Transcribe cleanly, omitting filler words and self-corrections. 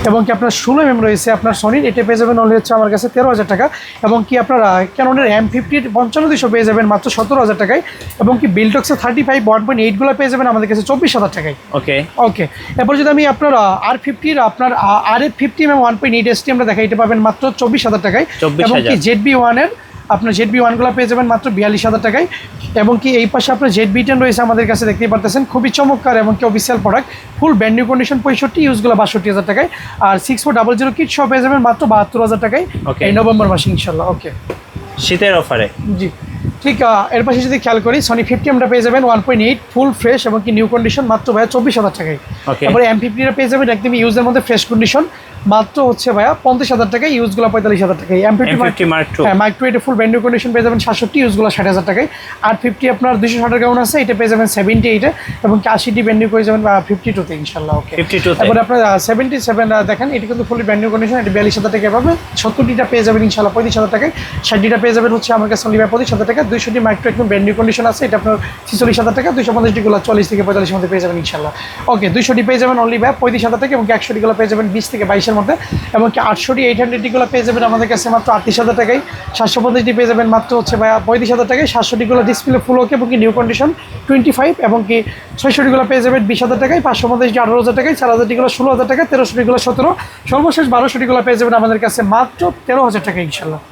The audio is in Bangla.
এবং কি আপনার 16 mm রয়েছে আপনার সোনির, এটা পেয়ে যাবেন অনলি হচ্ছে আমার কাছে 13,000 টাকা। এবং কি আপনারা ক্যাননের M50 5500 পেয়ে যাবেন মাত্র 17,000 টাকায়। এবং কি বিল্টক্সের 35 1.8 গুলো পেয়ে যাবেন আমাদের কাছে 24,000 টাকায়। ওকে ওকে, এরপর যদি আমি আপনার R50 আপনার RF50 এবং 1.8 ST আমরা দেখাই, এটা পাবেন মাত্র 24,000 টাকায়। এবং কি ZB1 এর আপনার ZB1 গুলো পেয়ে যাবেন মাত্র 42,000 টাকায়। এবং কি এই পাশে আপনার ZB10 রয়েছে আমাদের কাছে, দেখতেই পারতেছেন খুবই চমৎকার এবং কি অফিসিয়াল প্রোডাক্ট, ফুল ব্র্যান্ড নিউ কন্ডিশন, 65 ইউজগুলো 62,000 টাকায়। আর 6400 কিট সব পেয়ে যাবেন মাত্র 72,000 টাকায় এই নভেম্বর মাসে ইনশাল্লাহ। ওকে, শীতের অফারে। জি ঠিক। এর পাশে যদি খেয়াল করি সনি 50 আমরা পেয়ে যাবেন 1.8 ফুল ফ্রেশ এবং কি নিউ কন্ডিশন মাত্র ভাইয়া 24,000 টাকায়। তারপরে M50 পেয়ে যাবেন একদম ইউজের মধ্যে ফ্রেশ কন্ডিশন মাত্র হচ্ছে ভাইয়া 50,000 টাকায়, ইউজগুলো 45,000 টাকায়। M50 Mark 2 এটা ফুল ব্র্যান্ড নিউ কন্ডিশন পেয়ে যাবেন 67, ইউজগুলো 60,000 টাকায়। আর 50 আপনার 260 গাউন আছে, এটা পেয়ে যাবেন 78 এবং কি 80 ব্র্যান্ড নিউ পেয়ে যাবেন 52 তে ইনশাআল্লাহ। ওকে, 52 তে। তারপরে আপনার 77 দেখেন, এটা কিন্তু ফুলি ব্র্যান্ড নিউ কন্ডিশন, এটা 42,000 টাকায় পাবে। 70টা পেয়ে যাবেন ইনশাআল্লাহ 35,000 টাকায়। 60টা পেয়ে যাবেন হচ্ছে আমার কাছে অনলি 25,000 টাকা। 200 Mark 2 একদম ব্র্যান্ড নিউ কন্ডিশন আছে, এটা আপনার 46,000 টাকা। 250 গুলো 40 থেকে 45 মধ্যে পেয়ে যাবেন ইনশাআল্লাহ। ওকে, 200 পেয়ে যাবেন অনলি 35,000 টাকা এবং 100 গুলো পেয়ে যাবেন 20 থেকে 22 এর মধ্যে। এবং 800 800 গুলো পেয়ে যাবেন আমাদের কাছে মাত্র 38,000 টাকায়। 750 পেয়ে যাবেন মাত্র হচ্ছে 35,000 টাকায়। 700 গুলো ডিসপ্লে ফুল ওকে এবং কি নিউ কন্ডিশন 25 এবং কি 600 গুলো পেয়ে যাবেন 20,000 টাকায়। 550 18,000 টাকায়। 4,000 গুলো 16,000 টাকা। 1300 গুলো 17, সর্বশেষ 1200 গুলো পেয়ে যাবেন আমাদের কাছে মাত্র 13,000 টাকা ইনশাল্লাহ।